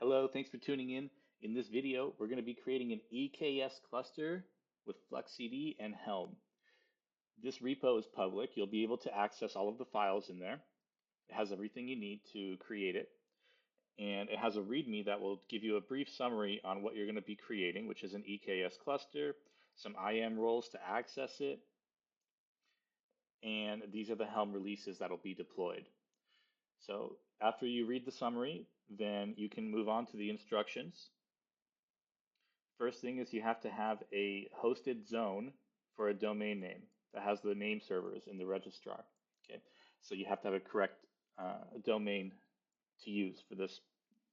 Hello, thanks for tuning in. In this video, we're going to be creating an EKS cluster with FluxCD and Helm. This repo is public. You'll be able to access all of the files in there. It has everything you need to create it. And it has a README that will give you a brief summary on what you're going to be creating, which is an EKS cluster, some IAM roles to access it, and these are the Helm releases that will be deployed. So after you read the summary, then you can move on to the instructions. First thing is you have to have a hosted zone for a domain name that has the name servers in the registrar. Okay, so you have to have a correct domain to use for this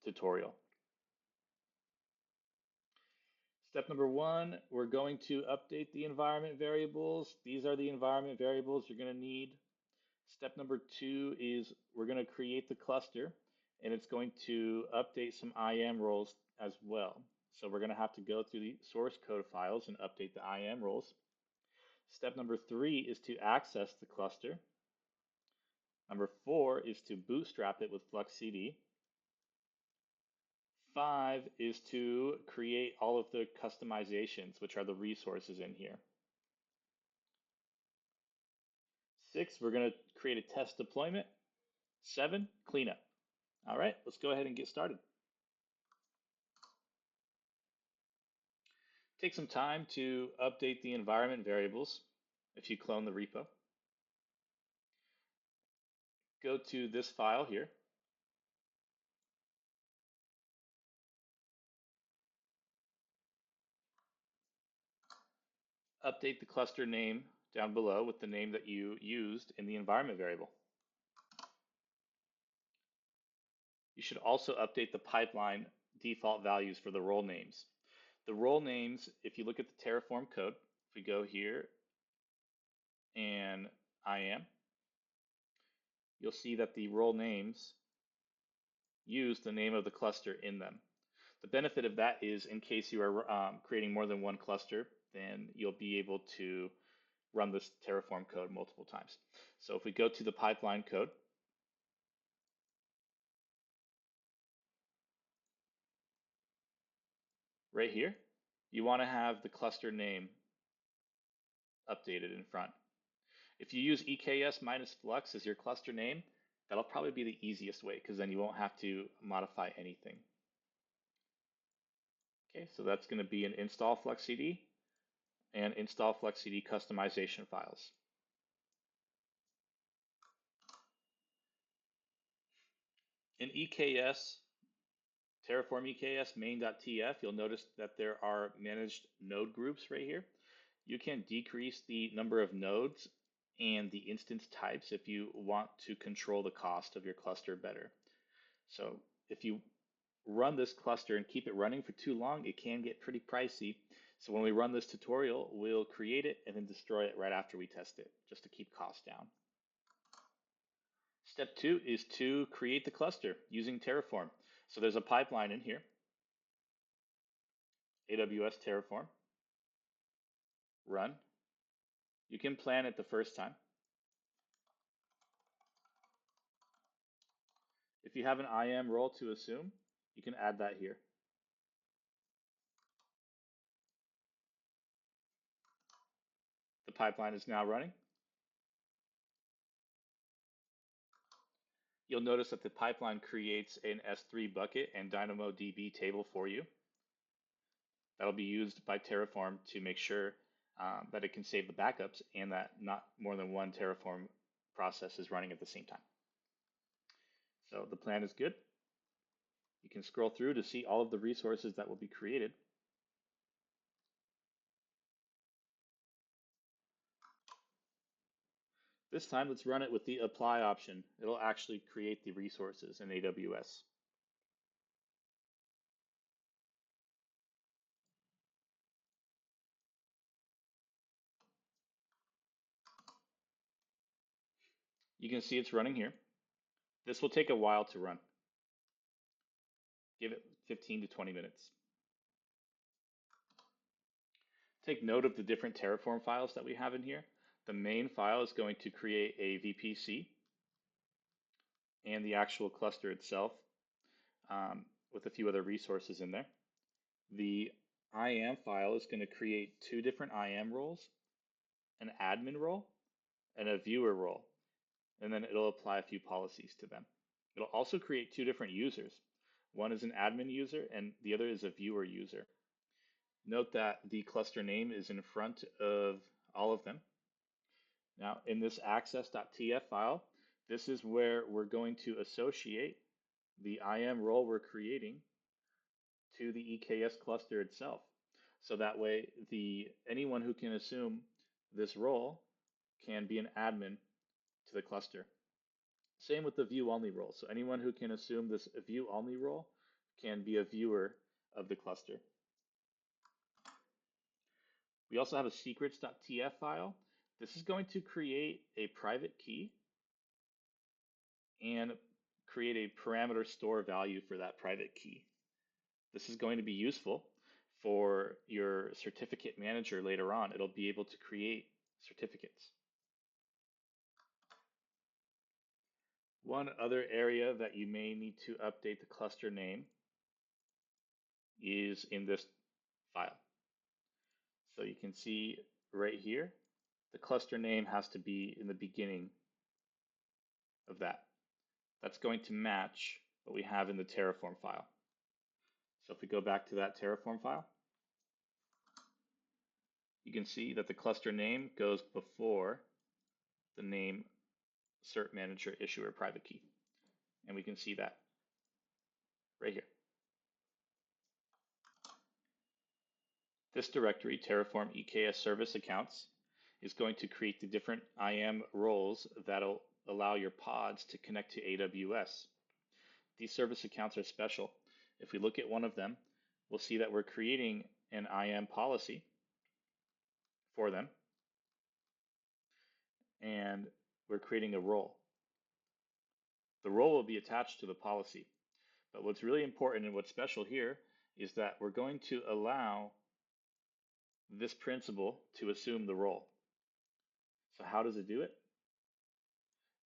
tutorial. Step number one, we're going to update the environment variables. These are the environment variables you're going to need. Step number two is we're going to create the cluster, and it's going to update some IAM roles as well. So we're going to have to go through the source code files and update the IAM roles. Step number three is to access the cluster. Number four is to bootstrap it with FluxCD. 5 is to create all of the customizations, which are the resources in here. 6, we're going to create a test deployment. 7, cleanup. All right, let's go ahead and get started. Take some time to update the environment variables if you clone the repo. Go to this file here. Update the cluster name down below with the name that you used in the environment variable. You should also update the pipeline default values for the role names. The role names, if you look at the Terraform code, if we go here and IAM, you'll see that the role names use the name of the cluster in them. The benefit of that is in case you are creating more than one cluster, then you'll be able to run this Terraform code multiple times. So if we go to the pipeline code, right here, you want to have the cluster name updated in front. If you use EKS minus Flux as your cluster name, that'll probably be the easiest way because then you won't have to modify anything. Okay, so that's going to be an install FluxCD and install FluxCD customization files. In EKS, Terraform EKS main.tf, you'll notice that there are managed node groups right here. You can decrease the number of nodes and the instance types if you want to control the cost of your cluster better. So if you run this cluster and keep it running for too long, it can get pretty pricey. So when we run this tutorial, we'll create it and then destroy it right after we test it, just to keep costs down. Step 2 is to create the cluster using Terraform. So there's a pipeline in here, AWS Terraform, run. You can plan it the first time. If you have an IAM role to assume, you can add that here. The pipeline is now running. You'll notice that the pipeline creates an S3 bucket and DynamoDB table for you. That'll be used by Terraform to make sure that it can save the backups and that not more than one Terraform process is running at the same time. So the plan is good. You can scroll through to see all of the resources that will be created. This time, let's run it with the apply option. It'll actually create the resources in AWS. You can see it's running here. This will take a while to run. Give it 15 to 20 minutes. Take note of the different Terraform files that we have in here. The main file is going to create a VPC and the actual cluster itself. with a few other resources in there. The IAM file is going to create two different IAM roles, an admin role and a viewer role, and then it'll apply a few policies to them. It'll also create two different users. One is an admin user and the other is a viewer user. Note that the cluster name is in front of all of them. Now, in this access.tf file, this is where we're going to associate the IAM role we're creating to the EKS cluster itself. So that way, anyone who can assume this role can be an admin to the cluster. Same with the view-only role. So anyone who can assume this view-only role can be a viewer of the cluster. We also have a secrets.tf file. This is going to create a private key and create a parameter store value for that private key. This is going to be useful for your certificate manager later on. It'll be able to create certificates. One other area that you may need to update the cluster name is in this file. So you can see right here, the cluster name has to be in the beginning of that. That's going to match what we have in the Terraform file. So if we go back to that Terraform file, you can see that the cluster name goes before the name Cert-Manager issuer private key. And we can see that right here. This directory, Terraform EKS service accounts, is going to create the different IAM roles that'll allow your pods to connect to AWS. These service accounts are special. If we look at one of them, we'll see that we're creating an IAM policy for them, and we're creating a role. The role will be attached to the policy. But what's really important and what's special here is that we're going to allow this principal to assume the role. So how does it do it?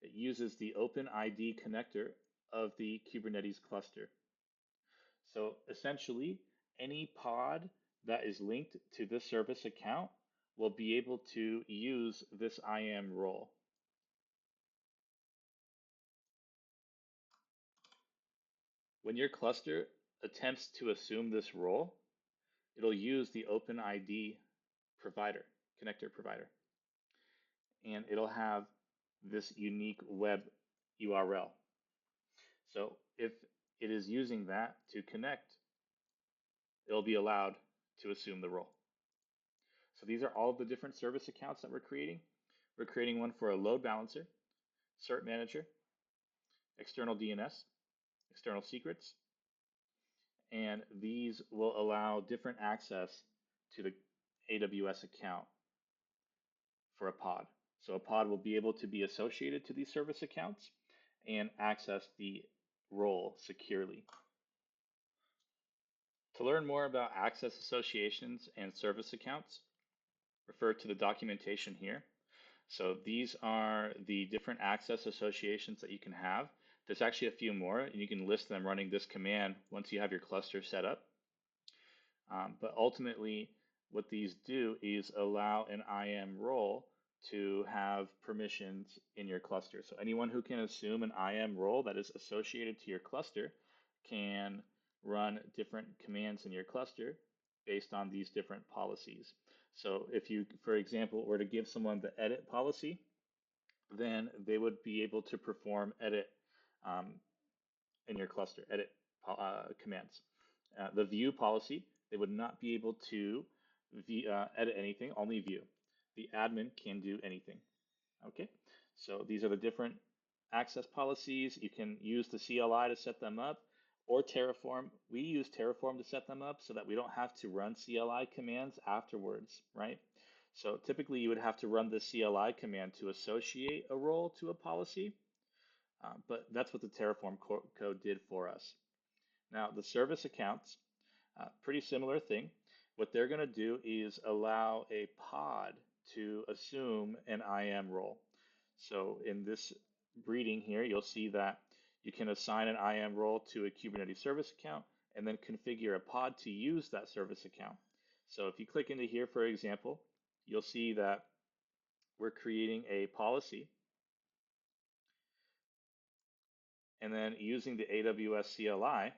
It uses the OpenID connector of the Kubernetes cluster. So essentially, any pod that is linked to this service account will be able to use this IAM role. When your cluster attempts to assume this role, it'll use the OpenID provider, connector provider. And it'll have this unique web URL. So if it is using that to connect, it'll be allowed to assume the role. So these are all of the different service accounts that we're creating. We're creating one for a load balancer, Cert-Manager, external DNS, external secrets, and these will allow different access to the AWS account for a pod. So a pod will be able to be associated to these service accounts and access the role securely. To learn more about access associations and service accounts, refer to the documentation here. So these are the different access associations that you can have. There's actually a few more, and you can list them running this command once you have your cluster set up. But ultimately, what these do is allow an IAM role to have permissions in your cluster. So anyone who can assume an IAM role that is associated to your cluster can run different commands in your cluster based on these different policies. So if you, for example, were to give someone the edit policy, then they would be able to perform edit in your cluster, edit commands. The view policy, they would not be able to edit anything, only view. The admin can do anything. Okay, so these are the different access policies. You can use the CLI to set them up, or Terraform. We use Terraform to set them up so that we don't have to run CLI commands afterwards, right? So typically you would have to run the CLI command to associate a role to a policy, but that's what the Terraform code did for us. Now the service accounts, pretty similar thing. What they're going to do is allow a pod to assume an IAM role. So in this reading here, you'll see that You can assign an IAM role to a Kubernetes service account and then configure a pod to use that service account. So if you click into here, for example, you'll see that we're creating a policy and then using the AWS CLI,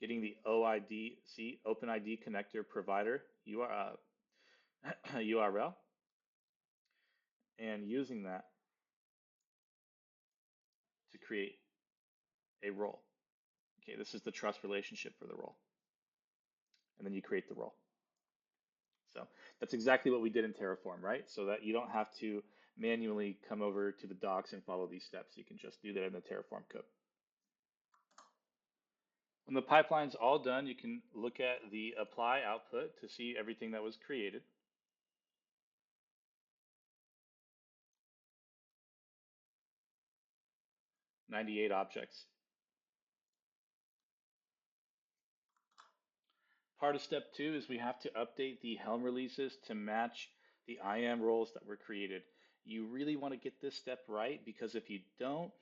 getting the OIDC, OpenID connector provider URL, and using that to create a role. Okay, this is the trust relationship for the role. And then you create the role. So that's exactly what we did in Terraform, right? So that you don't have to manually come over to the docs and follow these steps. You can just do that in the Terraform code. When the pipeline's all done, you can look at the apply output to see everything that was created. "98 objects. Part of step 2 is we have to update the Helm releases to match the IAM roles that were created. You really want to get this step right, because if you don't,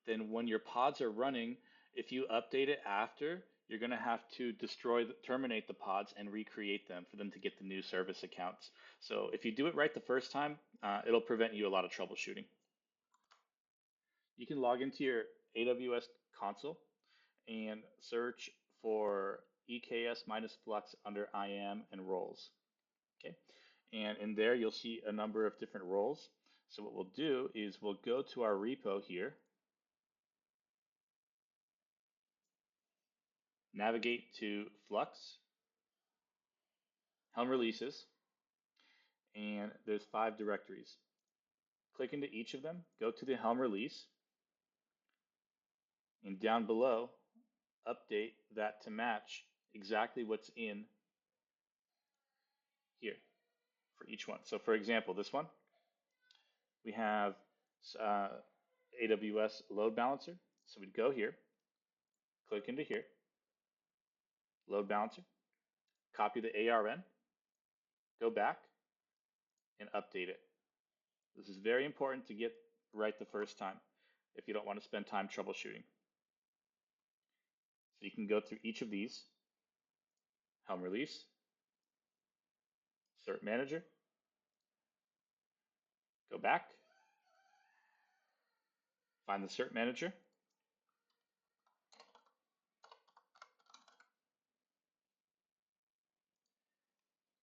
then when your pods are running, if you update it after, you're going to have to terminate the pods and recreate them for them to get the new service accounts. So if you do it right the first time, it'll prevent you a lot of troubleshooting. You can log into your AWS console and search for EKS minus Flux under IAM and roles. Okay, and in there you'll see a number of different roles. So what we'll do is we'll go to our repo here, navigate to Flux, Helm releases, and there's 5 directories. Click into each of them, go to the Helm release, and down below, update that to match exactly what's in here for each one. So for example, this one, we have AWS load balancer. So we'd go here, click into here, load balancer, copy the ARN, go back and update it. This is very important to get right the first time if you don't want to spend time troubleshooting. So you can go through each of these: Helm release, Cert-Manager, go back, find the Cert-Manager,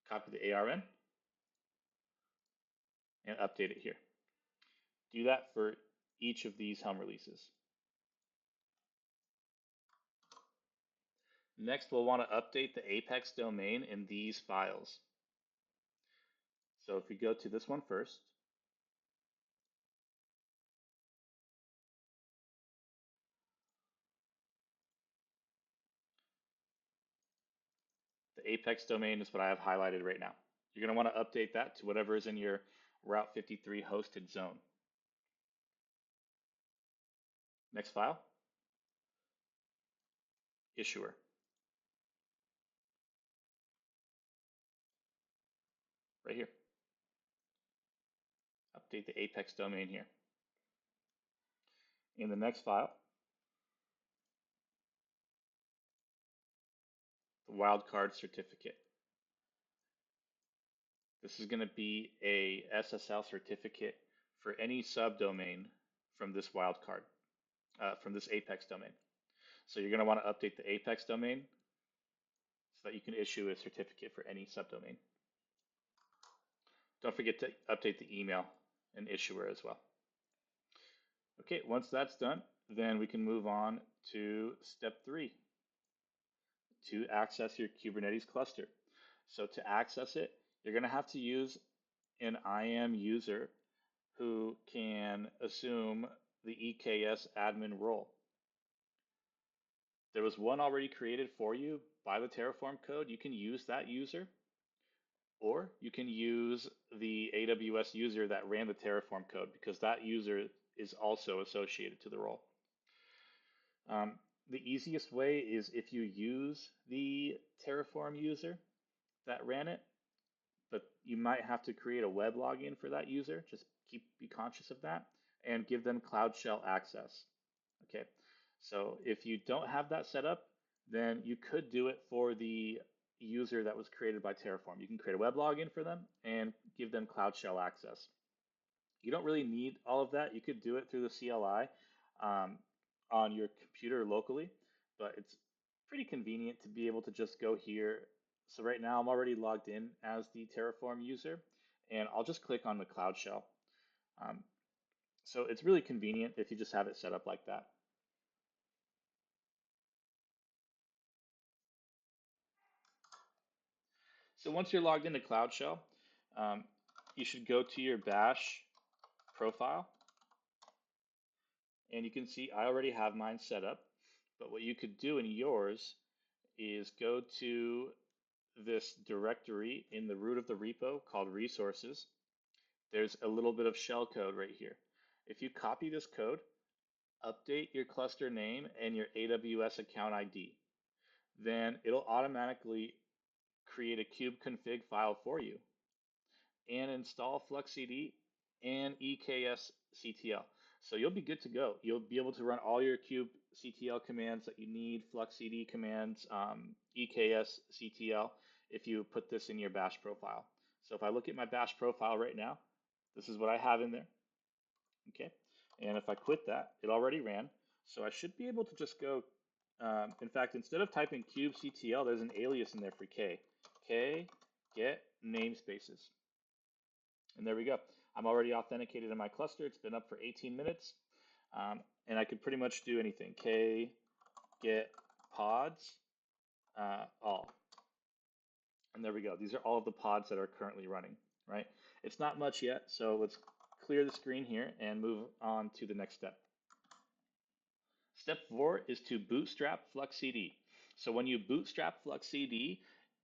copy the ARN, and update it here. Do that for each of these Helm releases. Next, we'll want to update the Apex domain in these files. So if we go to this one first, the Apex domain is what I have highlighted right now. You're going to want to update that to whatever is in your Route 53 hosted zone. Next file, issuer. Right here. Update the Apex domain here. In the next file, the wildcard certificate. This is going to be a SSL certificate for any subdomain from this wildcard, from this Apex domain. So you're going to want to update the Apex domain so that you can issue a certificate for any subdomain. Don't forget to update the email and issuer as well. Okay, once that's done, then we can move on to step 3, to access your Kubernetes cluster. So to access it, you're going to have to use an IAM user who can assume the EKS admin role. There was one already created for you by the Terraform code. You can use that user, or you can use the AWS user that ran the Terraform code, because that user is also associated to the role. The easiest way is if you use the Terraform user that ran it, but you might have to create a web login for that user. Just be conscious of that. and give them CloudShell access. Okay, so if you don't have that set up, then you could do it for the user that was created by Terraform. You can create a web login for them and give them CloudShell access. You don't really need all of that. You could do it through the CLI on your computer locally, but it's pretty convenient to be able to just go here. So right now I'm already logged in as the Terraform user, and I'll just click on the CloudShell. So it's really convenient if you just have it set up like that. So once you're logged into CloudShell, you should go to your Bash profile, and you can see I already have mine set up. But what you could do in yours is go to this directory in the root of the repo called resources. There's a little bit of shell code right here. If you copy this code, update your cluster name and your AWS account ID, then it'll automatically create a kubeconfig file for you and install FluxCD and EKS CTL. So you'll be good to go. You'll be able to run all your kubectl commands that you need, FluxCD commands, EKS CTL, if you put this in your Bash profile. So if I look at my Bash profile right now, this is what I have in there. Okay, and if I quit that, it already ran. So I should be able to just go, in fact, instead of typing kubectl, there's an alias in there for K. K get namespaces. And there we go. I'm already authenticated in my cluster. It's been up for 18 minutes. And I could pretty much do anything. K get pods all. And there we go. These are all of the pods that are currently running, right? It's not much yet, so let's clear the screen here and move on to the next step. Step 4 is to bootstrap FluxCD. So when you bootstrap FluxCD,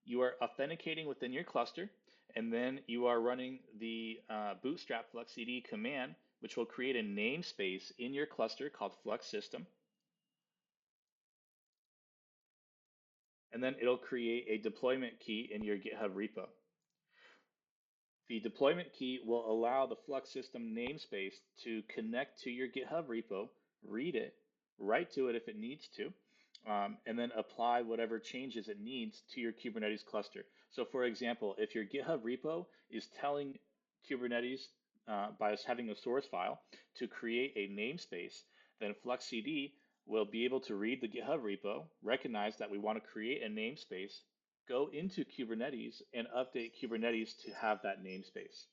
you are authenticating within your cluster, and then you are running the bootstrap FluxCD command, which will create a namespace in your cluster called Flux System. And then it'll create a deployment key in your GitHub repo. The deployment key will allow the Flux System namespace to connect to your GitHub repo, read it, write to it if it needs to, and then apply whatever changes it needs to your Kubernetes cluster. So for example, if your GitHub repo is telling Kubernetes by us having a source file to create a namespace, then FluxCD will be able to read the GitHub repo, recognize that we want to create a namespace, go into Kubernetes and update Kubernetes to have that namespace.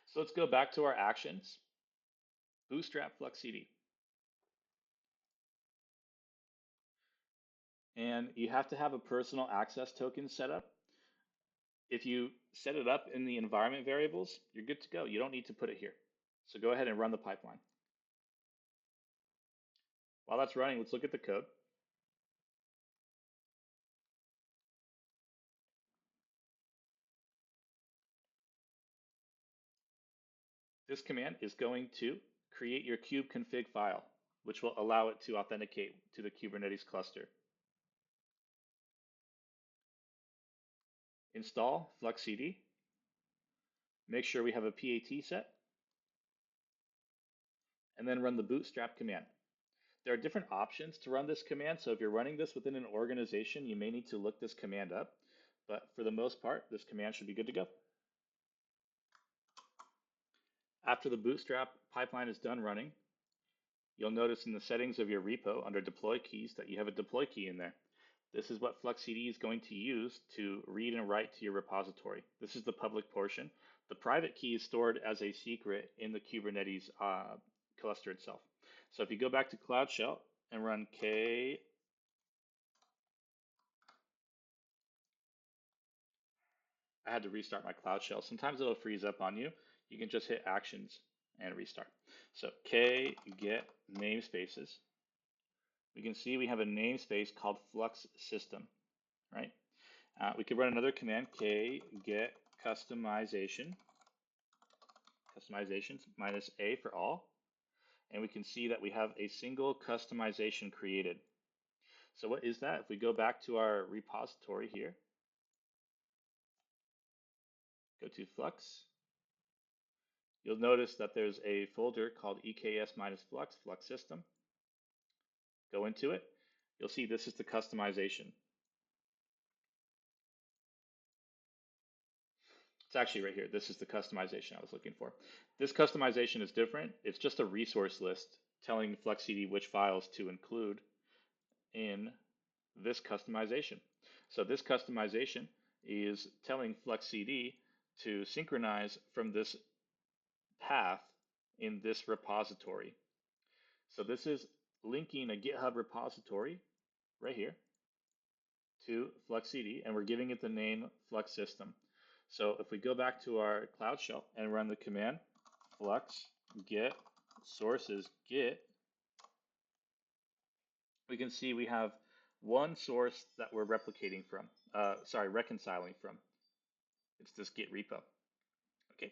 So let's go back to our actions. Bootstrap FluxCD. And you have to have a personal access token set up. If you set it up in the environment variables, you're good to go. You don't need to put it here. So go ahead and run the pipeline. While that's running, let's look at the code. This command is going to create your kubeconfig file, which will allow it to authenticate to the Kubernetes cluster. Install FluxCD. Make sure we have a PAT set, and then run the bootstrap command. There are different options to run this command, so if you're running this within an organization, you may need to look this command up, but for the most part, this command should be good to go. After the bootstrap pipeline is done running, you'll notice in the settings of your repo under deploy keys that you have a deploy key in there. This is what FluxCD is going to use to read and write to your repository. This is the public portion. The private key is stored as a secret in the Kubernetes cluster itself. So if you go back to CloudShell and run K, I had to restart my CloudShell. Sometimes it'll freeze up on you. You can just hit actions and restart. So K get namespaces. We can see we have a namespace called Flux System, right? We could run another command, K get customizations minus A for all. And we can see that we have a single customization created. So what is that? If we go back to our repository here, go to Flux, you'll notice that there's a folder called EKS-Flux, Flux System. Go into it. You'll see this is the customization. It's actually right here. This is the customization I was looking for. This customization is different. It's just a resource list telling FluxCD which files to include in this customization. So this customization is telling FluxCD to synchronize from this path in this repository. So this is linking a GitHub repository right here to FluxCD, and we're giving it the name Flux System. So if we go back to our CloudShell and run the command flux get sources git, we can see we have one source that we're replicating from, reconciling from. It's this Git repo. Okay.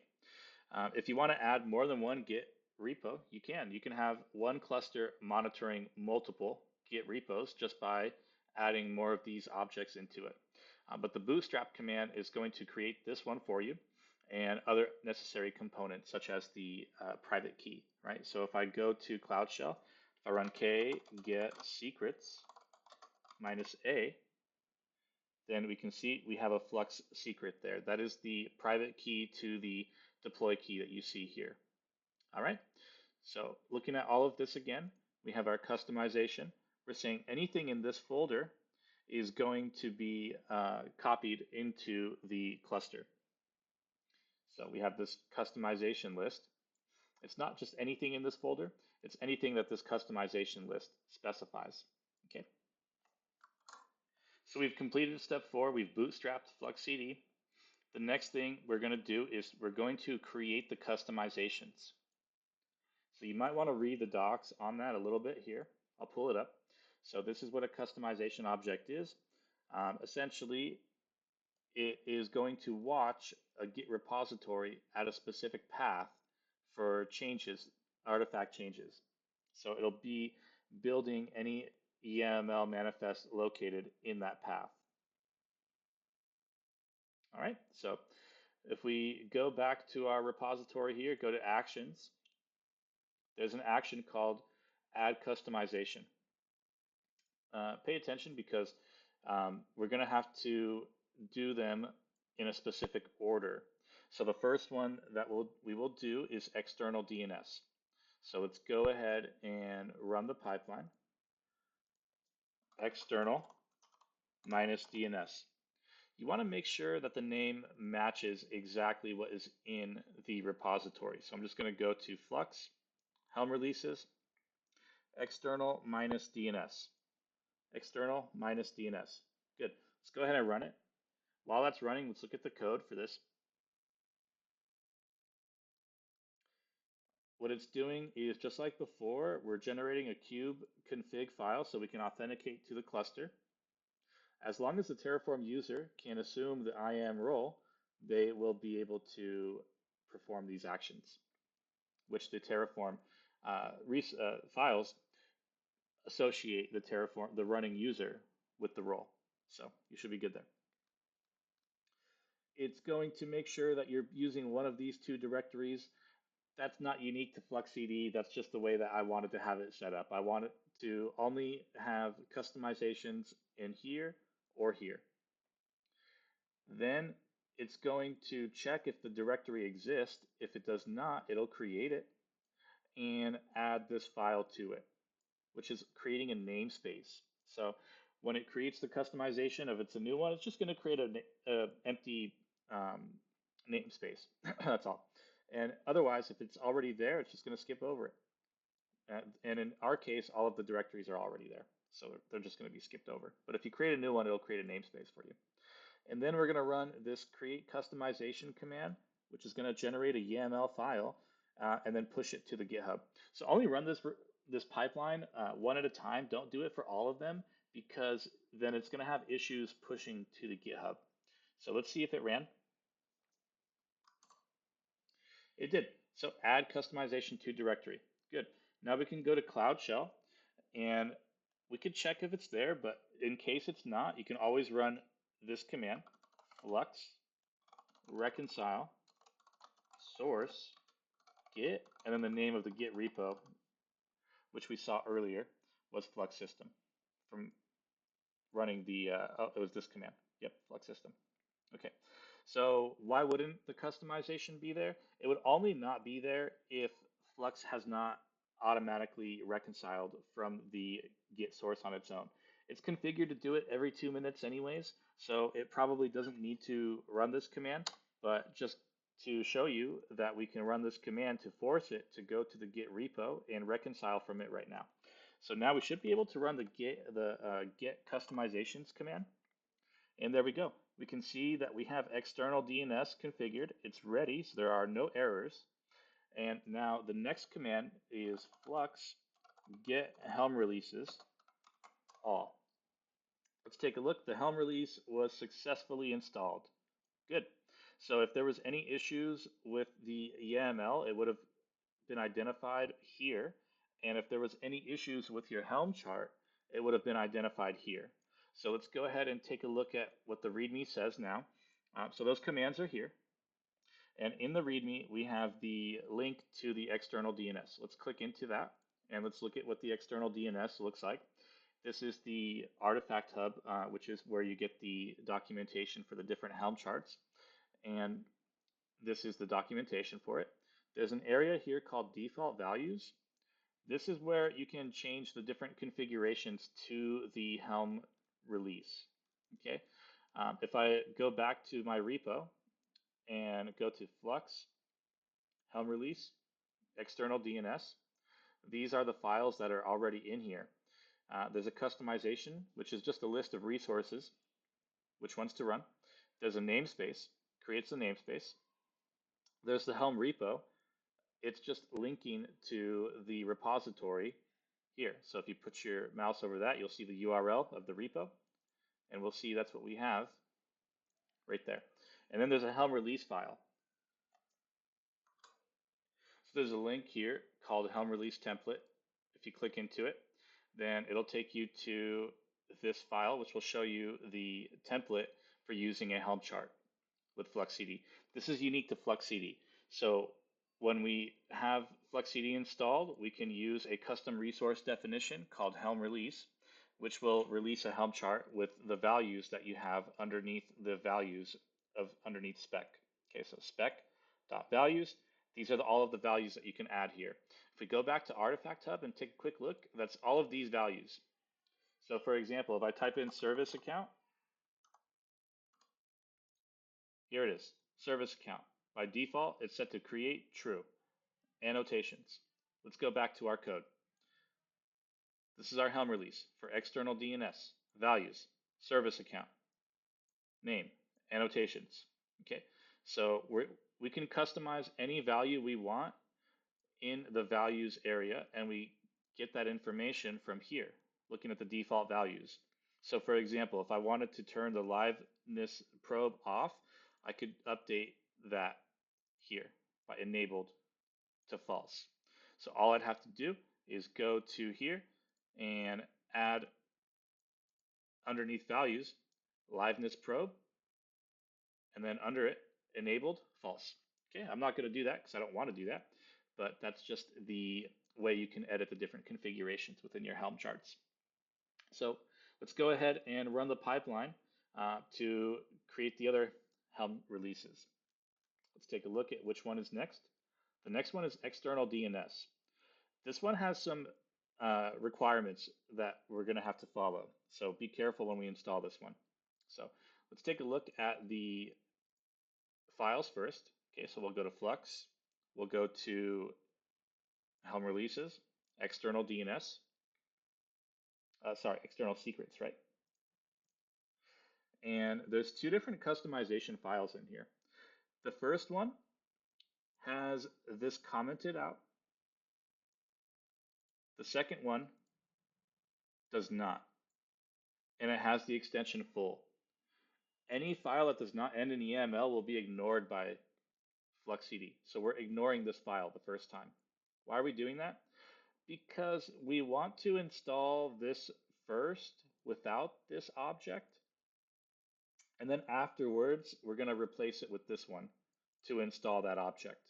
If you want to add more than one Git repo, you can. You can have one cluster monitoring multiple Git repos just by adding more of these objects into it. But the bootstrap command is going to create this one for you and other necessary components such as the private key, right? So if I go to CloudShell, if I run k get secrets -a, then we can see we have a Flux secret there. That is the private key to the deploy key that you see here. All right, so looking at all of this again, we have our customization. We're saying anything in this folder is going to be copied into the cluster. So we have this customization list. It's not just anything in this folder, it's anything that this customization list specifies. Okay. So we've completed step 4, we've bootstrapped FluxCD. The next thing we're going to do is we're going to create the customizations. So you might want to read the docs on that a little bit here. I'll pull it up. So this is what a customization object is. Essentially, it is going to watch a Git repository at a specific path for changes, artifact changes. So it'll be building any YAML manifest located in that path. All right, so if we go back to our repository here, go to actions, there's an action called add customization. Pay attention because we're going to have to do them in a specific order. So the first one that we will do is external DNS. So let's go ahead and run the pipeline. External -DNS. You want to make sure that the name matches exactly what is in the repository. So I'm just going to go to Flux, Helm releases, external -DNS. External -DNS. Good. Let's go ahead and run it. While that's running, let's look at the code for this. What it's doing is just like before, we're generating a Kubeconfig file so we can authenticate to the cluster. As long as the Terraform user can assume the IAM role, they will be able to perform these actions, which the Terraform files associate the running user with the role. So you should be good there. It's going to make sure that you're using one of these two directories. That's not unique to FluxCD. That's just the way that I wanted to have it set up. I wanted to only have customizations in here or here. Then it's going to check if the directory exists. If it does not, it'll create it and add this file to it, which is creating a namespace. So when it creates the customization, if it's a new one, it's just going to create an empty namespace. That's all. And otherwise, if it's already there, it's just going to skip over it. And in our case, all of the directories are already there. So they're just going to be skipped over. But if you create a new one, it'll create a namespace for you. And then we're going to run this create customization command, which is going to generate a YAML file and then push it to the GitHub. So only run this pipeline one at a time. Don't do it for all of them because then it's going to have issues pushing to the GitHub. So let's see if it ran. It did. So add customization to directory. Good. Now we can go to CloudShell and we could check if it's there, but in case it's not, you can always run this command, Flux Reconcile source git, and then the name of the Git repo, which we saw earlier, was Flux System from running the, it was this command. Yep, Flux System. Okay, so why wouldn't the customization be there? It would only not be there if Flux has not automatically reconciled from the Git source on its own. It's configured to do it every 2 minutes anyways, so it probably doesn't need to run this command, but just to show you that we can run this command to force it to go to the Git repo and reconcile from it right now. So now we should be able to run the Git customizations command. And there we go. We can see that we have external DNS configured. It's ready, so there are no errors. And now the next command is flux get Helm releases all. Let's take a look. The Helm release was successfully installed. Good. So if there was any issues with the YAML, it would have been identified here. And if there was any issues with your Helm chart, it would have been identified here. So let's go ahead and take a look at what the README says now. So those commands are here. And in the README, we have the link to the external DNS. Let's click into that and let's look at what the external DNS looks like. This is the artifact hub, which is where you get the documentation for the different Helm charts. And this is the documentation for it. There's an area here called default values. This is where you can change the different configurations to the Helm release. Okay. If I go back to my repo and go to Flux, Helm release, external DNS, these are the files that are already in here. There's a customization, which is just a list of resources, which ones to run. There's a namespace, creates a namespace. There's the Helm repo. It's just linking to the repository here. So if you put your mouse over that, you'll see the URL of the repo, and we'll see that's what we have right there. And then there's a Helm release file. So there's a link here called Helm release template. If you click into it, then it'll take you to this file, which will show you the template for using a Helm chart with FluxCD. This is unique to FluxCD. So when we have FluxCD installed, we can use a custom resource definition called Helm release, which will release a Helm chart with the values that you have underneath the values of underneath spec. Okay, so spec.values. These are all of the values that you can add here. If we go back to Artifact Hub and take a quick look, that's all of these values. So for example, if I type in service account, here it is, service account. By default, it's set to create true. Annotations. Let's go back to our code. This is our Helm release for external DNS, values, service account, name, annotations. Okay, so we can customize any value we want in the values area, and we get that information from here, looking at the default values. So for example, if I wanted to turn the liveness probe off, I could update that here by enabled to false. So all I'd have to do is go to here and add underneath values, liveness probe, and then under it, enabled false. Okay, I'm not going to do that because I don't want to do that, but that's just the way you can edit the different configurations within your Helm charts. So let's go ahead and run the pipeline to create the other Helm releases. Let's take a look at which one is next. The next one is external DNS. This one has some requirements that we're going to have to follow. So be careful when we install this one. So let's take a look at the files first. Okay, so we'll go to Flux. We'll go to Helm releases, external DNS. External secrets, right? And there's two different customization files in here. The first one has this commented out. The second one does not, and it has the extension full. Any file that does not end in YAML will be ignored by FluxCD. So we're ignoring this file the first time. Why are we doing that? Because we want to install this first without this object, and then afterwards we're going to replace it with this one to install that object.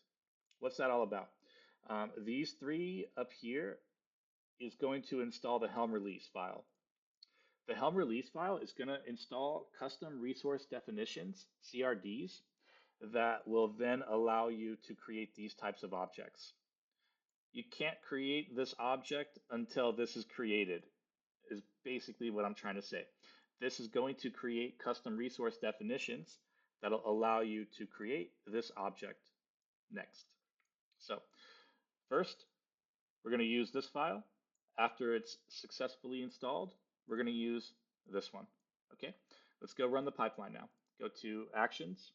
What's that all about? These three up here is going to install the Helm release file. The Helm release file is going to install custom resource definitions, CRDs, that will then allow you to create these types of objects. You can't create this object until this is created, is basically what I'm trying to say. This is going to create custom resource definitions that'll allow you to create this object next. So first, we're going to use this file. After it's successfully installed, we're going to use this one. Okay, let's go run the pipeline now. Go to Actions,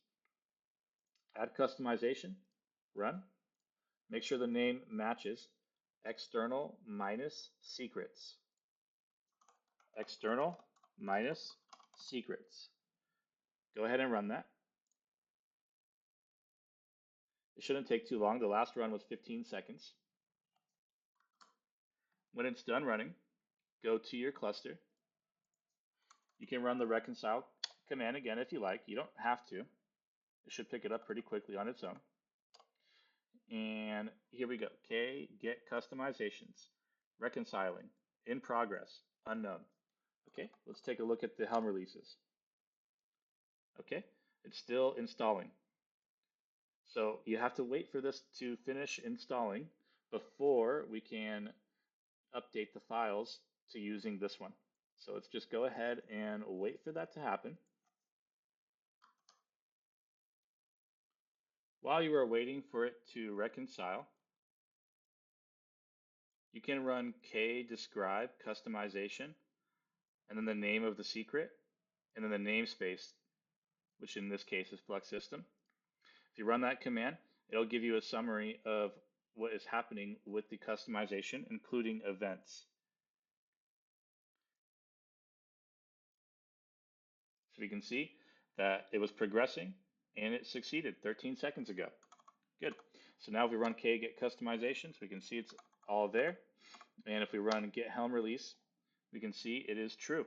Add Customization, Run. Make sure the name matches external minus secrets. External minus secrets. Go ahead and run that. It shouldn't take too long. The last run was 15 seconds. When it's done running, go to your cluster. You can run the reconcile command again if you like. You don't have to. It should pick it up pretty quickly on its own. And here we go. K get customizations, reconciling, in progress, unknown. Okay, let's take a look at the Helm releases. Okay, it's still installing. So you have to wait for this to finish installing before we can update the files to using this one. So let's just go ahead and wait for that to happen. While you are waiting for it to reconcile, you can run k-describe customization, and then the name of the secret, and then the namespace, which in this case is Flux System. If you run that command, it'll give you a summary of what is happening with the customization, including events. So we can see that it was progressing and it succeeded 13 seconds ago. Good. So now if we run k get customizations, we can see it's all there. And if we run get helm release, we can see it is true.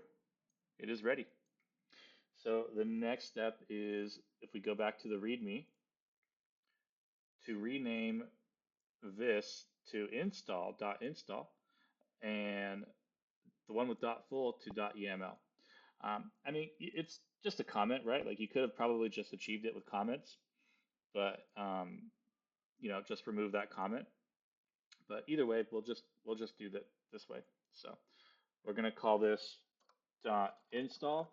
It is ready. So the next step is, if we go back to the README, to rename this to install.install, and the one with .full to .yaml. I mean, it's just a comment, right? Like you could have probably just achieved it with comments, but you know, just remove that comment. But either way, we'll just do that this way. So we're going to call this .install.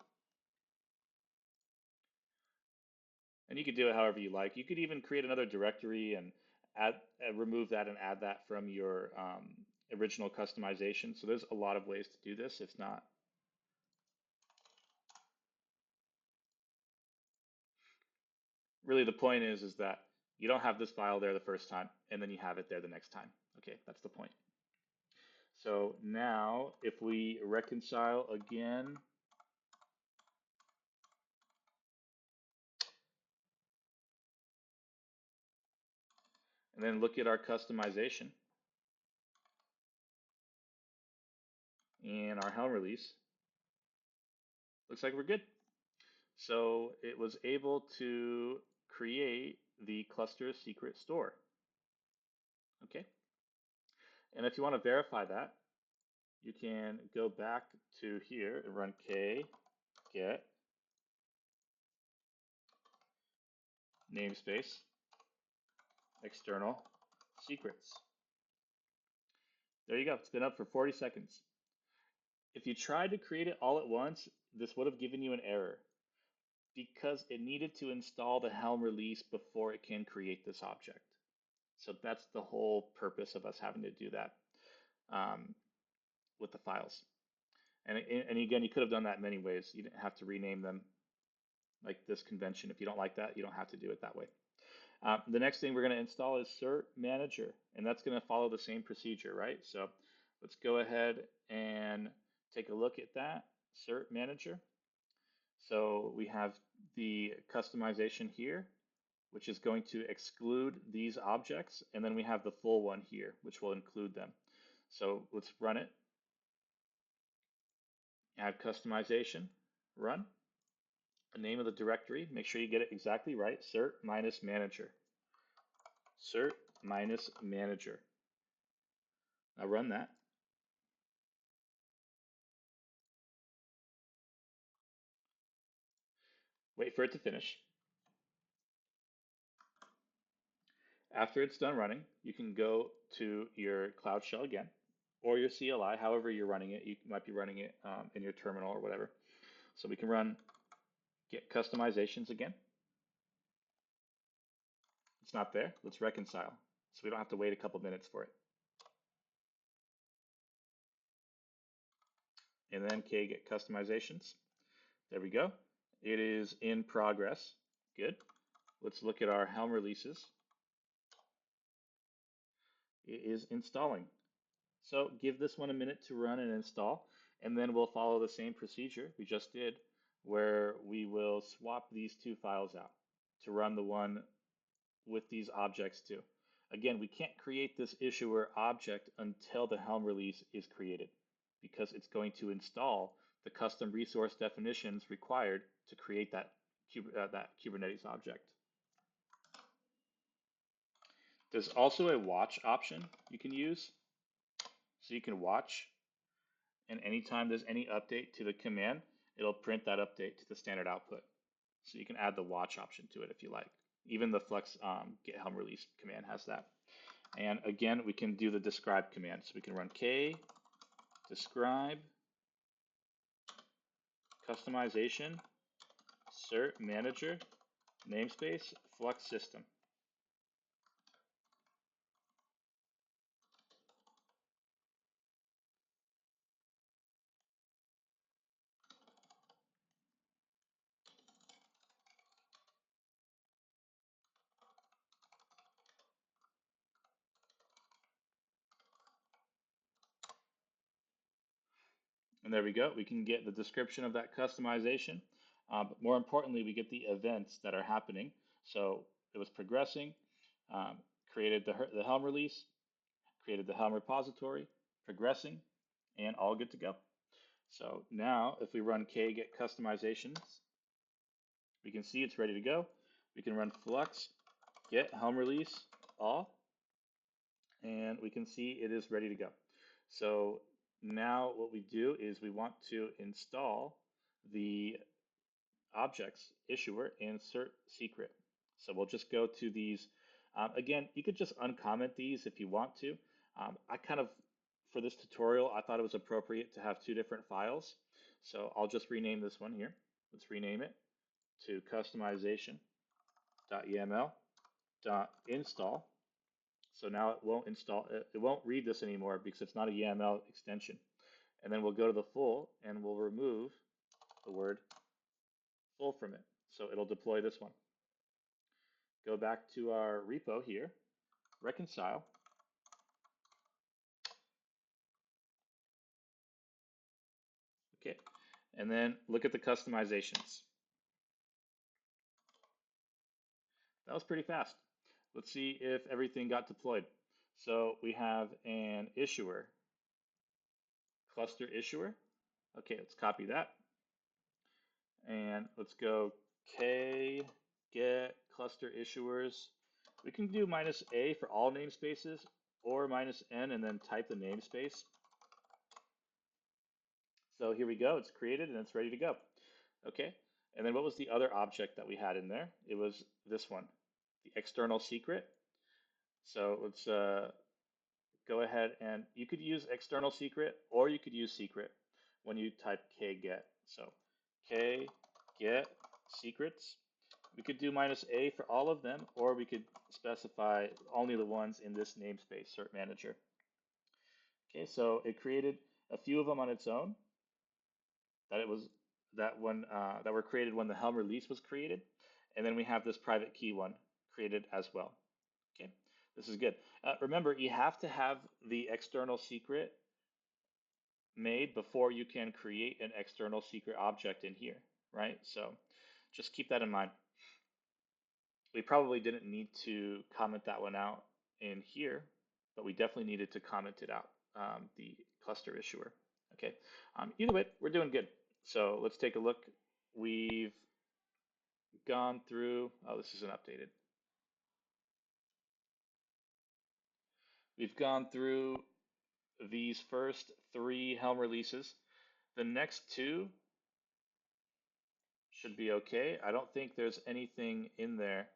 And you could do it however you like. You could even create another directory and remove that and add that from your original customization. So there's a lot of ways to do this. It's not really, the point is that you don't have this file there the first time and then you have it there the next time. Okay, that's the point. So now if we reconcile again, and then look at our customization and our Helm release, looks like we're good. So it was able to create the cluster secret store. Okay. And if you want to verify that, you can go back to here and run k get namespace external secrets. There you go. It's been up for 40 seconds. If you tried to create it all at once, this would have given you an error because it needed to install the Helm release before it can create this object. So that's the whole purpose of us having to do that with the files. And again, you could have done that in many ways. You didn't have to rename them like this convention. If you don't like that, you don't have to do it that way. The next thing we're going to install is Cert-Manager, and that's going to follow the same procedure, right? So let's go ahead and take a look at that, Cert-Manager. So we have the customization here, which is going to exclude these objects, and then we have the full one here, which will include them. So let's run it. Add customization, run. The name of the directory, make sure you get it exactly right, cert-manager. Cert minus manager. Now run that. Wait for it to finish. After it's done running, you can go to your CloudShell again, or your CLI, however you're running it. You might be running it in your terminal or whatever. So we can run git customizations again. It's not there. Let's reconcile. So we don't have to wait a couple minutes for it. And then git customizations. There we go. It is in progress. Good. Let's look at our Helm releases. It is installing. So give this one a minute to run and install, and then we'll follow the same procedure we just did, where we will swap these two files out to run the one with these objects too. Again, we can't create this issuer object until the Helm release is created, because it's going to install the custom resource definitions required to create that Kubernetes object. There's also a watch option you can use. So you can watch, and anytime there's any update to the command, it'll print that update to the standard output. So you can add the watch option to it if you like. Even the Flux Git Helm release command has that. And again, we can do the describe command. So we can run k describe customization Cert-Manager namespace Flux system. And there we go. We can get the description of that customization. But more importantly, we get the events that are happening. So it was progressing, created the Helm release, created the Helm repository, progressing, and all good to go. So now if we run kget customizations, we can see it's ready to go. We can run flux get Helm release all, and we can see it is ready to go. So now what we do is we want to install the objects issuer and cert secret. So we'll just go to these. Again, you could just uncomment these if you want to. For this tutorial, I thought it was appropriate to have two different files. So I'll just rename this one here. Let's rename it to customization.yaml.install. So now it won't install, it won't read this anymore because it's not a YAML extension. And then we'll go to the full and we'll remove the word full from it. So it'll deploy this one. Go back to our repo here, reconcile. Okay, and then look at the customizations. That was pretty fast. Let's see if everything got deployed. So we have an issuer, cluster issuer. Okay, let's copy that. And let's go k get cluster issuers. We can do -a for all namespaces or -n and then type the namespace. So here we go, it's created and it's ready to go. Okay, and then what was the other object that we had in there? It was this one, the external secret. So let's go ahead and you could use external secret or you could use secret when you type kget. So kget secrets. We could do -a for all of them, or we could specify only the ones in this namespace, Cert-Manager. Okay, so it created a few of them on its own. That were created when the Helm release was created, and then we have this private key one created as well. Okay, this is good. Remember, you have to have the external secret made before you can create an external secret object in here, right? So just keep that in mind. We probably didn't need to comment that one out in here, but we definitely needed to comment it out, the cluster issuer. Okay, either way, we're doing good. So let's take a look. We've gone through, oh, this isn't updated. We've gone through these first 3 Helm releases. The next 2 should be okay. I don't think there's anything in there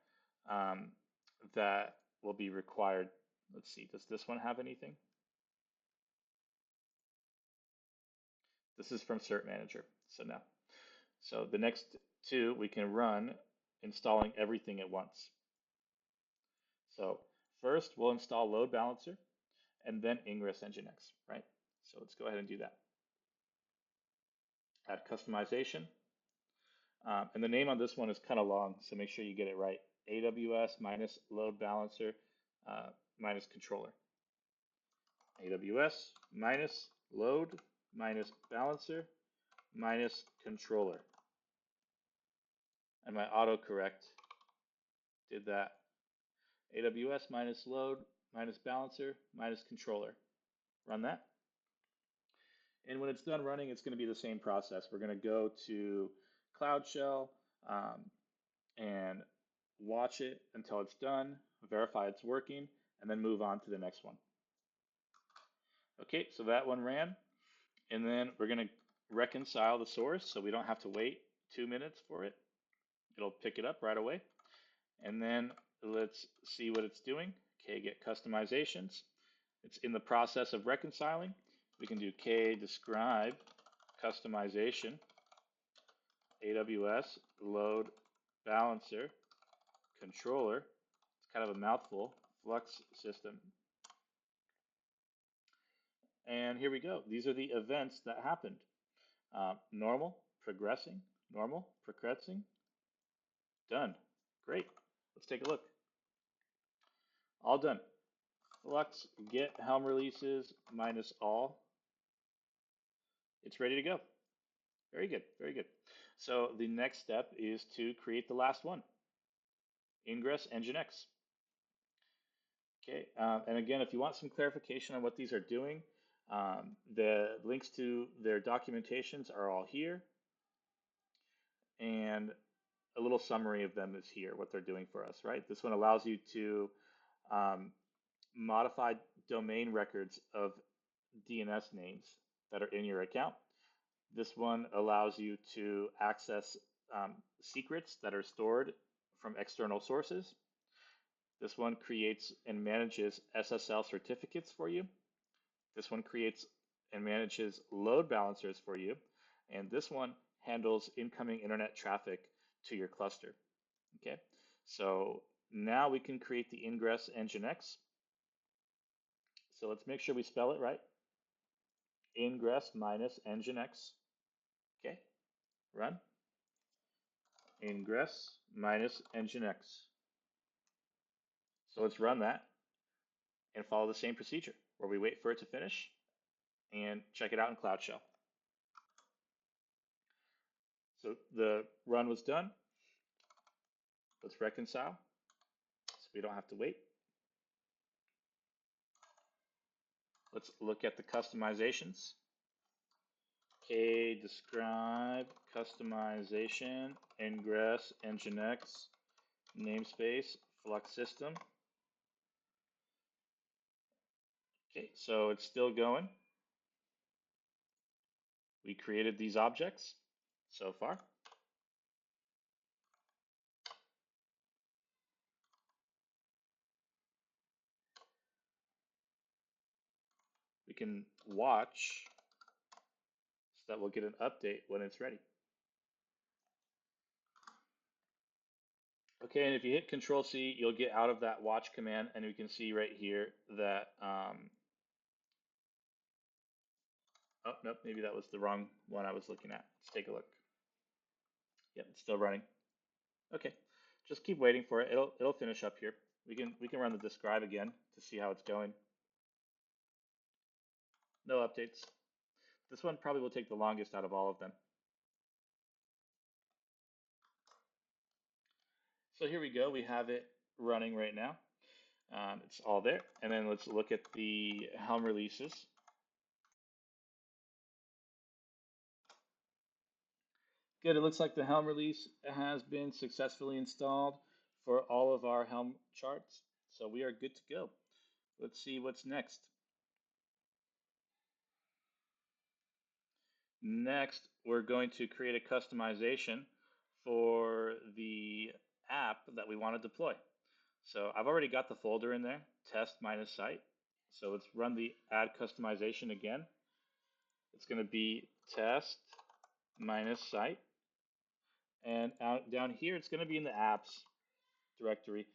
that will be required. Let's see, does this one have anything? This is from Cert-Manager, so no. So the next 2 we can run installing everything at once. So first we'll install load balancer and then Ingress NGINX, right? So let's go ahead and do that. Add customization. And the name on this one is kind of long, so make sure you get it right. AWS minus load balancer minus controller. AWS minus load minus balancer minus controller. And my autocorrect did that. AWS minus load minus balancer minus controller. Run that. And when it's done running, it's going to be the same process. We're going to go to CloudShell and watch it until it's done, verify it's working, and then move on to the next one. Okay, so that one ran. And then we're going to reconcile the source so we don't have to wait 2 minutes for it. It'll pick it up right away. And then let's see what it's doing. Okay, get customizations. It's in the process of reconciling. We can do k describe customization AWS load balancer controller. It's kind of a mouthful. Flux system. And here we go. These are the events that happened. Normal, progressing, normal, progressing. Done. Great. Let's take a look. All done. Flux get Helm releases minus all. It's ready to go. Very good. Very good. So the next step is to create the last one. Ingress NGINX. Okay. And again, if you want some clarification on what these are doing, the links to their documentations are all here. And a little summary of them is here, what they're doing for us, right? This one allows you to modify domain records of DNS names that are in your account. This one allows you to access secrets that are stored from external sources. This one creates and manages SSL certificates for you. This one creates and manages load balancers for you. And this one handles incoming internet traffic to your cluster. Okay, so now we can create the Ingress NGINX. So let's make sure we spell it right. Ingress minus NGINX. Okay, run. Ingress minus NGINX. So let's run that and follow the same procedure where we wait for it to finish and check it out in CloudShell. So the run was done. Let's reconcile so we don't have to wait. Let's look at the customizations. Okay, describe customization, Ingress, NGINX, namespace, Flux system. Okay, so it's still going. We created these objects so far. We can watch so that we'll get an update when it's ready. Okay, and if you hit Control C, you'll get out of that watch command, and we can see right here that, oh, nope, maybe that was the wrong one I was looking at. Let's take a look. Yep, it's still running. Okay, just keep waiting for it. It'll finish up here. We can run the describe again to see how it's going. No updates. This one probably will take the longest out of all of them. So here we go. We have it running right now. It's all there. And then let's look at the Helm releases. Good. It looks like the Helm release has been successfully installed for all of our Helm charts. So we are good to go. Let's see what's next. Next, we're going to create a customization for the app that we want to deploy. So I've already got the folder in there, test minus site. So let's run the add customization again. It's going to be test minus site. And down here, it's going to be in the apps directory.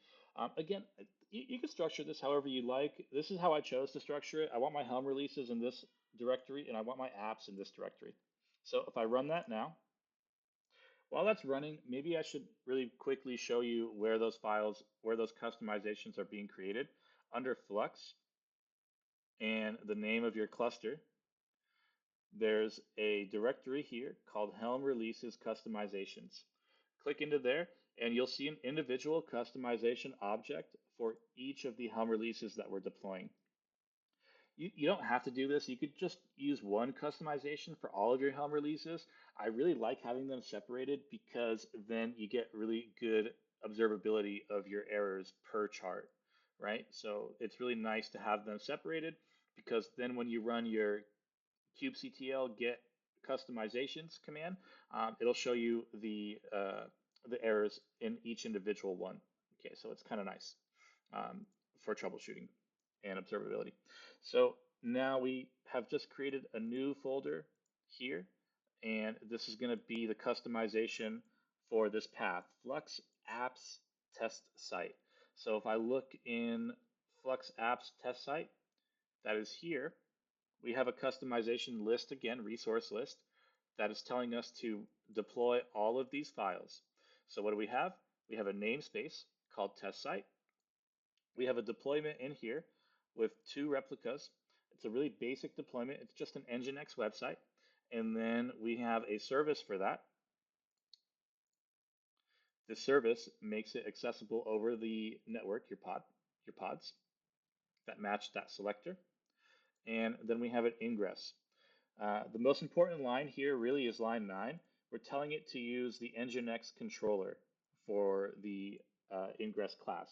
Again, you can structure this however you like. This is how I chose to structure it. I want my Helm releases in this directory, and I want my apps in this directory. So if I run that now, while that's running, maybe I should really quickly show you where those files, where those customizations are being created. Under Flux and the name of your cluster, there's a directory here called Helm Releases Customizations. Click into there and you'll see an individual customization object for each of the Helm releases that we're deploying. You don't have to do this. You could just use one customization for all of your Helm releases. I really like having them separated because then you get really good observability of your errors per chart, right? So it's really nice to have them separated because then when you run your kubectl get customizations command, it'll show you the errors in each individual one. Okay, so it's kind of nice for troubleshooting and observability. So now we have just created a new folder here, and this is going to be the customization for this path, Flux Apps Test Site. So if I look in Flux Apps Test Site, that is here, we have a customization list again, resource list, that is telling us to deploy all of these files. So what do we have? We have a namespace called test site. We have a deployment in here with 2 replicas. It's a really basic deployment. It's just an NGINX website. And then we have a service for that. The service makes it accessible over the network, your pods that match that selector. And then we have an ingress. The most important line here really is line 9. We're telling it to use the NGINX controller for the ingress class.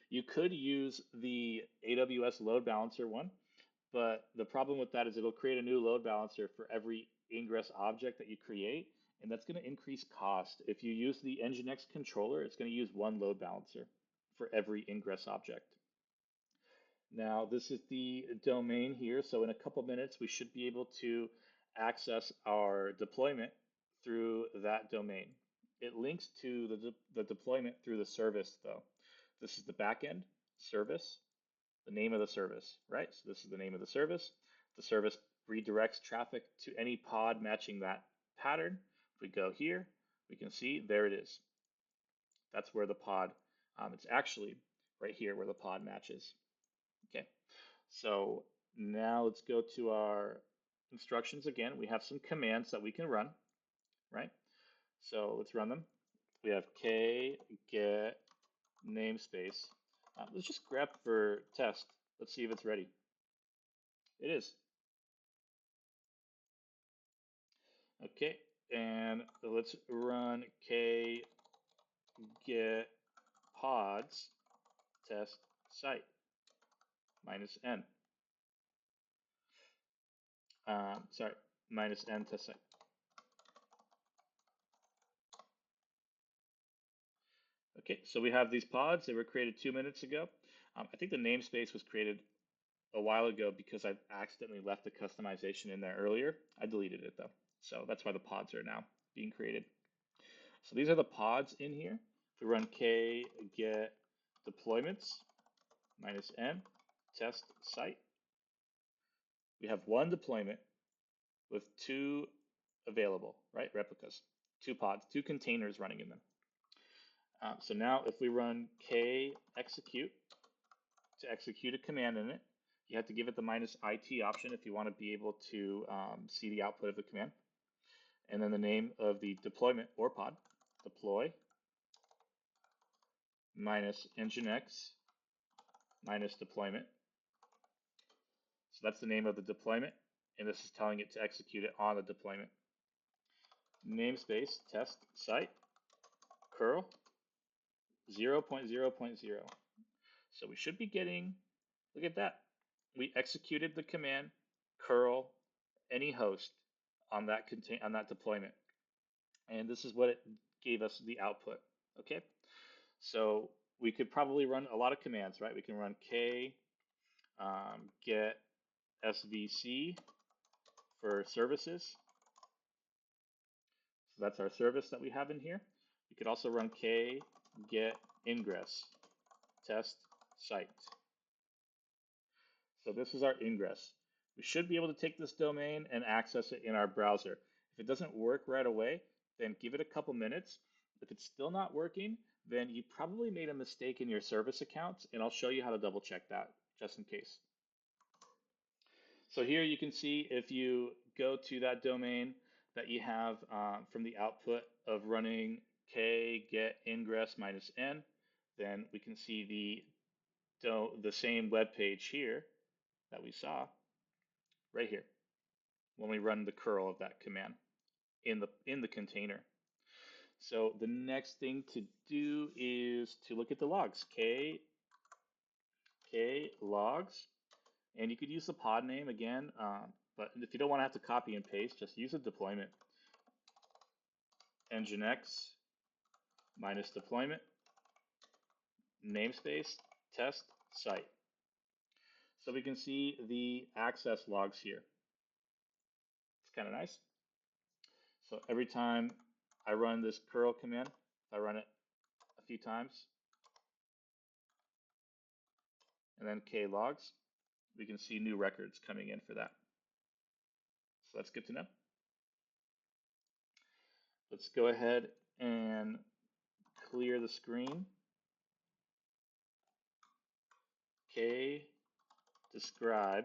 You could use the AWS load balancer one, but the problem with that is it'll create a new load balancer for every ingress object that you create, and that's going to increase cost. If you use the NGINX controller, it's going to use one load balancer for every ingress object. Now, this is the domain here, so in a couple minutes, we should be able to access our deployment through that domain. It links to the deployment through the service, though. This is the backend service, the name of the service, right? So this is the name of the service. The service redirects traffic to any pod matching that pattern. If we go here, we can see there it is. That's where the pod, it's actually right here where the pod matches. Okay, so now let's go to our instructions again. We have some commands that we can run, right? So let's run them. We have k get namespace. Let's just grep for test. Let's see if it's ready. It is. Okay, and let's run k get pods test site minus n. Sorry, minus n test site. Okay, so we have these pods. They were created 2 minutes ago. I think the namespace was created a while ago because I accidentally left the customization in there earlier. I deleted it though. So that's why the pods are now being created. So these are the pods in here. If we run k get deployments minus n test site, we have one deployment with 2 available, right? Replicas, 2 pods, 2 containers running in them. So now if we run k execute to execute a command in it, you have to give it the -it option if you want to be able to see the output of the command. And then the name of the deployment or pod, deploy minus nginx minus deployment. So that's the name of the deployment, and this is telling it to execute it on the deployment. Namespace test site curl 0.0.0. So we should be getting Look at that. We executed the command curl any host on that deployment. And this is what it gave us the output. Okay. So we could probably run a lot of commands, right? We can run k get svc for services. So that's our service that we have in here. We could also run k get ingress test site. So this is our ingress. We should be able to take this domain and access it in our browser. If it doesn't work right away, then give it a couple minutes. If it's still not working, then you probably made a mistake in your service accounts, and I'll show you how to double check that just in case. So here you can see if you go to that domain that you have from the output of running k get ingress -n, then we can see the same web page here that we saw right here when we run the curl of that command in the container. So the next thing to do is to look at the logs. K logs, and you could use the pod name again, but if you don't want to have to copy and paste, just use a deployment. NGINX -deployment namespace test site. So we can see the access logs here. It's kind of nice. So every time I run this curl command, if I run it a few times, and then k logs, we can see new records coming in for that. So that's good to know. Let's go ahead and clear the screen. K describe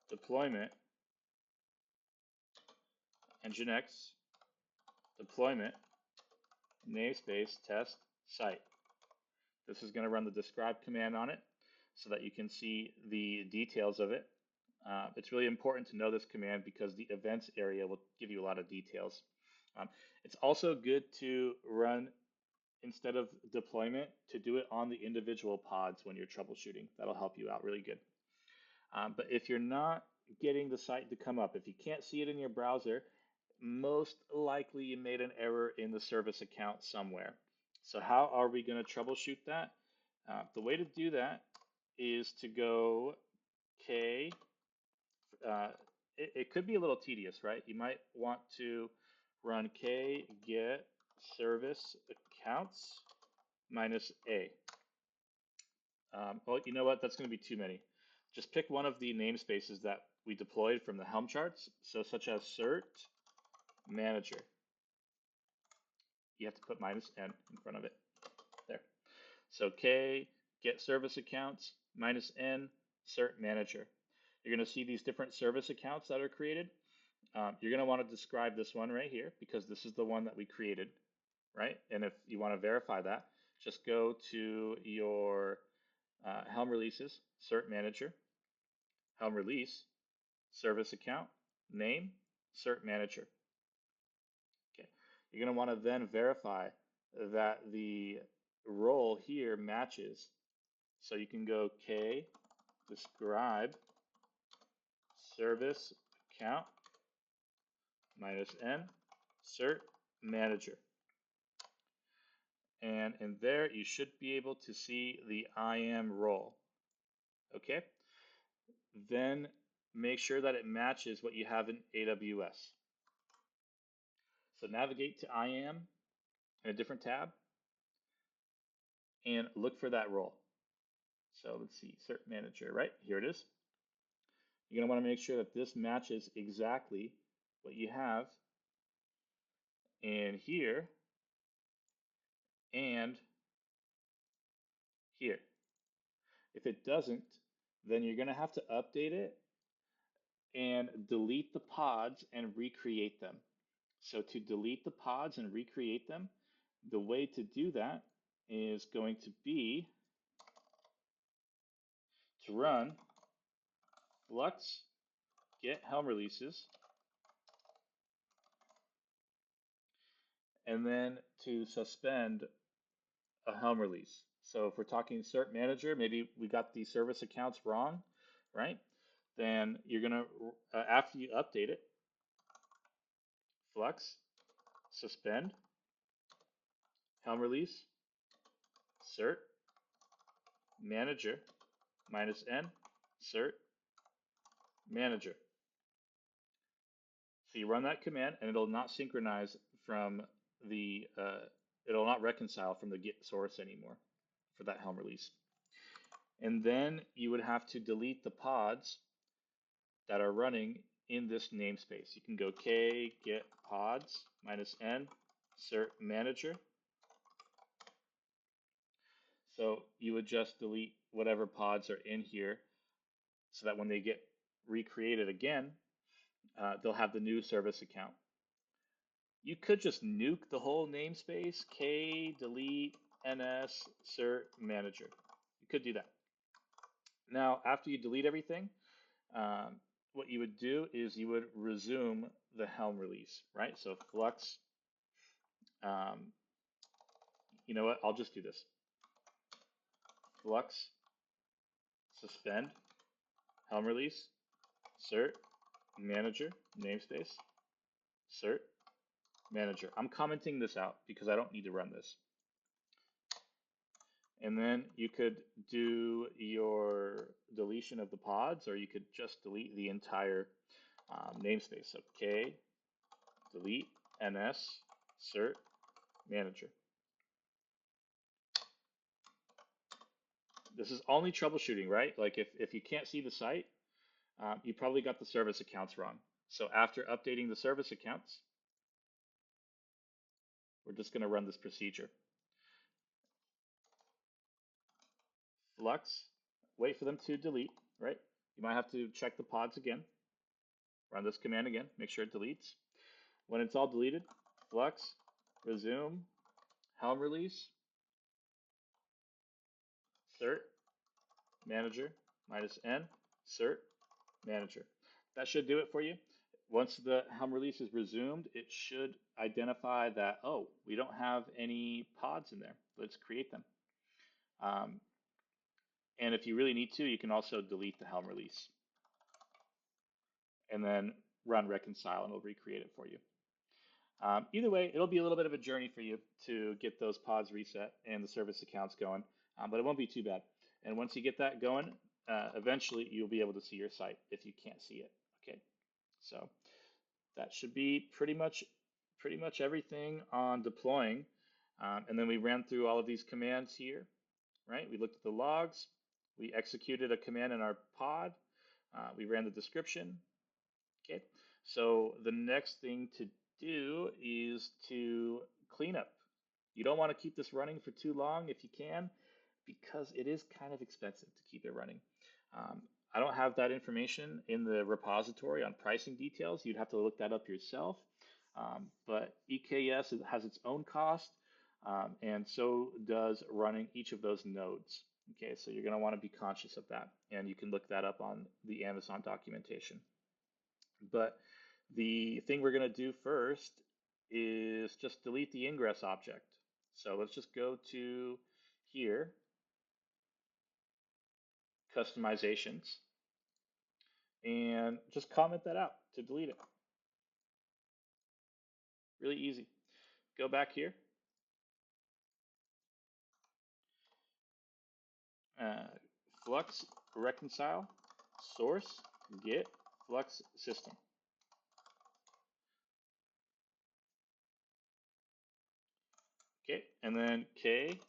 deployment NGINX deployment namespace test site. This is going to run the describe command on it so that you can see the details of it. It's really important to know this command because the events area will give you a lot of details. It's also good to run, instead of deployment, to do it on the individual pods when you're troubleshooting. That'll help you out really good. But if you're not getting the site to come up, if you can't see it in your browser, most likely you made an error in the service account somewhere. So how are we going to troubleshoot that? The way to do that is to go k. It could be a little tedious, right? You might want to run k get service accounts -a. Well, you know what? That's going to be too many. Just pick one of the namespaces that we deployed from the Helm charts, so such as Cert-Manager. You have to put -n in front of it. There. So k get service accounts -n Cert-Manager. You're going to see these different service accounts that are created. You're going to want to describe this one right here because this is the one that we created, right? And if you want to verify that, just go to your Helm releases, Cert-Manager, Helm release, service account, name, Cert-Manager. Okay. You're going to want to then verify that the role here matches. So you can go k describe service account -n Cert-Manager. And in there, you should be able to see the IAM role. Okay. Then make sure that it matches what you have in AWS. So navigate to IAM in a different tab and look for that role. So let's see, Cert-Manager, right? Here it is. You're going to want to make sure that this matches exactly what you have in here and here. If it doesn't, then you're going to have to update it and delete the pods and recreate them. So to delete the pods and recreate them, the way to do that is going to be to run flux get helm releases and then to suspend a helm release. So if we're talking Cert-Manager, maybe we got the service accounts wrong, right? Then you're gonna, after you update it, Flux, suspend, Helm release, cert, manager, -n, cert, manager. So you run that command and it'll not synchronize from the, it'll not reconcile from the Git source anymore for that Helm release. And then you would have to delete the pods that are running in this namespace. You can go k git pods -n cert manager. So you would just delete whatever pods are in here so that when they get recreated again, they'll have the new service account. You could just nuke the whole namespace, k delete ns cert manager. You could do that. Now, after you delete everything, what you would do is you would resume the Helm release, right? So Flux, you know what? I'll just do this. Flux, suspend, Helm release, cert, manager, namespace, cert, manager. I'm commenting this out because I don't need to run this. And then you could do your deletion of the pods, or you could just delete the entire namespace. So k delete ns cert manager. This is only troubleshooting, right? Like if you can't see the site, you probably got the service accounts wrong. So after updating the service accounts, we're just going to run this procedure. Flux, wait for them to delete, right? You might have to check the pods again. Run this command again, make sure it deletes. When it's all deleted, Flux, resume, Helm release, cert, manager, -n, cert, manager. That should do it for you. Once the Helm release is resumed, it should identify that, oh, we don't have any pods in there. Let's create them. And if you really need to, you can also delete the Helm release and then run reconcile and it'll recreate it for you. Either way, it'll be a little bit of a journey for you to get those pods reset and the service accounts going, but it won't be too bad. And once you get that going, eventually you'll be able to see your site if you can't see it. Okay, so that should be pretty much everything on deploying. And then we ran through all of these commands here, right? We looked at the logs, we executed a command in our pod, we ran the description. Okay, so the next thing to do is to clean up. You don't want to keep this running for too long if you can, because it is kind of expensive to keep it running. I don't have that information in the repository on pricing details. You'd have to look that up yourself. But EKS has its own cost, and so does running each of those nodes. Okay, so you're going to want to be conscious of that, and you can look that up on the Amazon documentation. But the thing we're going to do first is just delete the Ingress object. So let's just go to here, customizations, and just comment that out to delete it. Really easy. Go back here. Flux reconcile source git flux system. Okay, and then k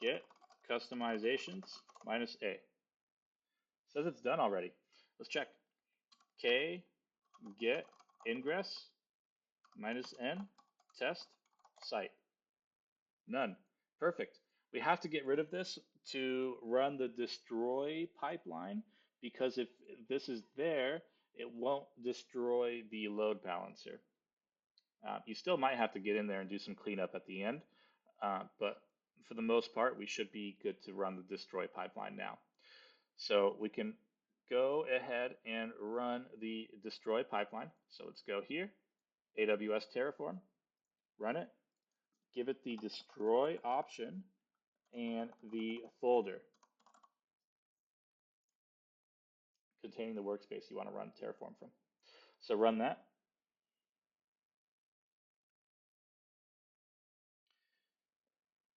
git customizations -a. Says it's done already. Let's check. K git ingress -n test site. None. Perfect. We have to get rid of this to run the destroy pipeline, because if this is there, it won't destroy the load balancer. You still might have to get in there and do some cleanup at the end, but for the most part, we should be good to run the destroy pipeline now. So we can go ahead and run the destroy pipeline. So let's go here, AWS Terraform, run it, give it the destroy option, and the folder containing the workspace you want to run Terraform from. So run that.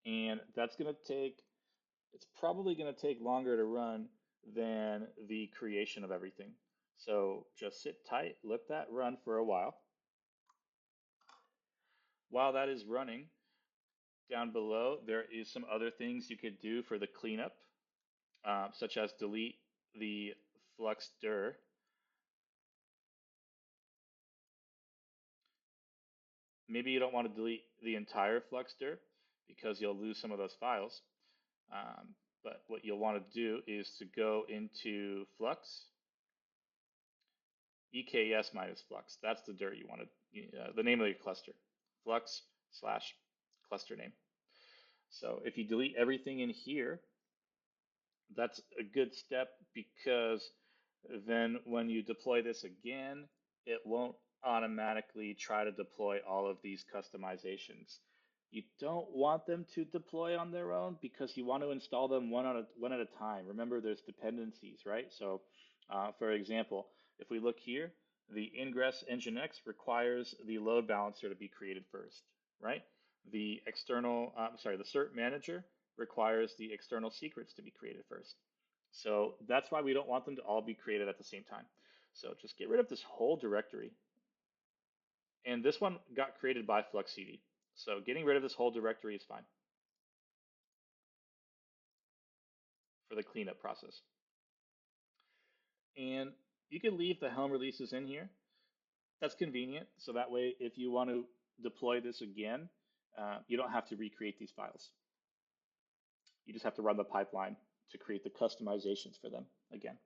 And that's going to take, it's probably going to take longer to run than the creation of everything. So just sit tight, let that run for a while. While that is running, down below, there is some other things you could do for the cleanup, such as delete the FluxDir. Maybe you don't want to delete the entire FluxDir because you'll lose some of those files. But what you'll want to do is to go into Flux, EKS minus Flux. That's the dir you want to, the name of your cluster, Flux/cluster name. So if you delete everything in here, that's a good step because then when you deploy this again, it won't automatically try to deploy all of these customizations. You don't want them to deploy on their own because you want to install them one at a time. Remember, there's dependencies, right? So, for example, if we look here, the Ingress NGINX requires the load balancer to be created first, right? The Cert-Manager requires the external secrets to be created first. So that's why we don't want them to all be created at the same time. So just get rid of this whole directory. And this one got created by FluxCD. So getting rid of this whole directory is fine for the cleanup process. And you can leave the Helm releases in here. That's convenient. So that way, if you want to deploy this again, you don't have to recreate these files. You just have to run the pipeline to create the customizations for them again.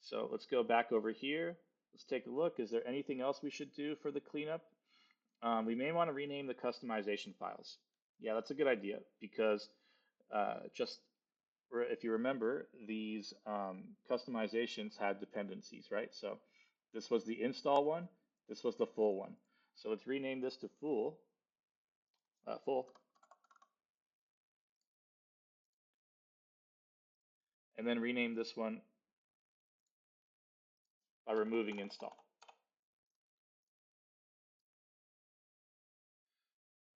So let's go back over here. Let's take a look. Is there anything else we should do for the cleanup? We may want to rename the customization files. Yeah, that's a good idea because just if you remember, these customizations had dependencies, right? So this was the install one. This was the full one. So let's rename this to full. And then rename this one by removing install.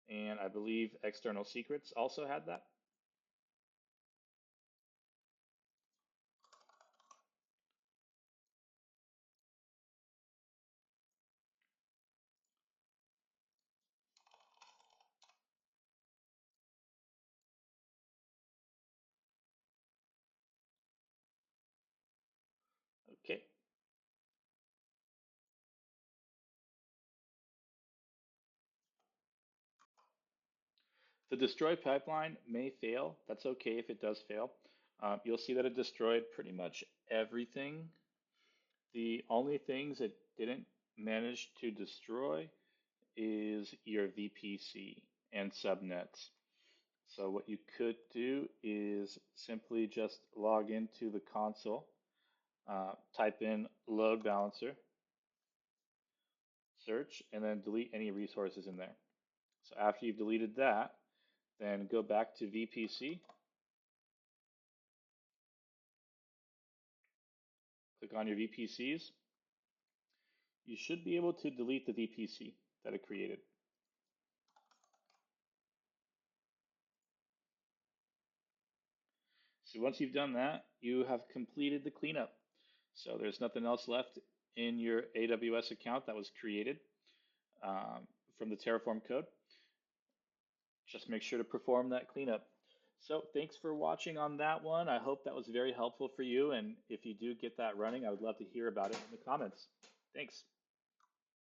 And I believe external secrets also had that. Okay. The destroy pipeline may fail. That's okay if it does fail. You'll see that it destroyed pretty much everything. The only things it didn't manage to destroy is your VPC and subnets. So what you could do is simply just log into the console, type in load balancer, search, and then delete any resources in there. So after you've deleted that, then go back to VPC, click on your VPCs. You should be able to delete the VPC that it created. So once you've done that, you have completed the cleanup. So there's nothing else left in your AWS account that was created from the Terraform code. Just make sure to perform that cleanup. So thanks for watching on that one. I hope that was very helpful for you. And if you do get that running, I would love to hear about it in the comments. Thanks.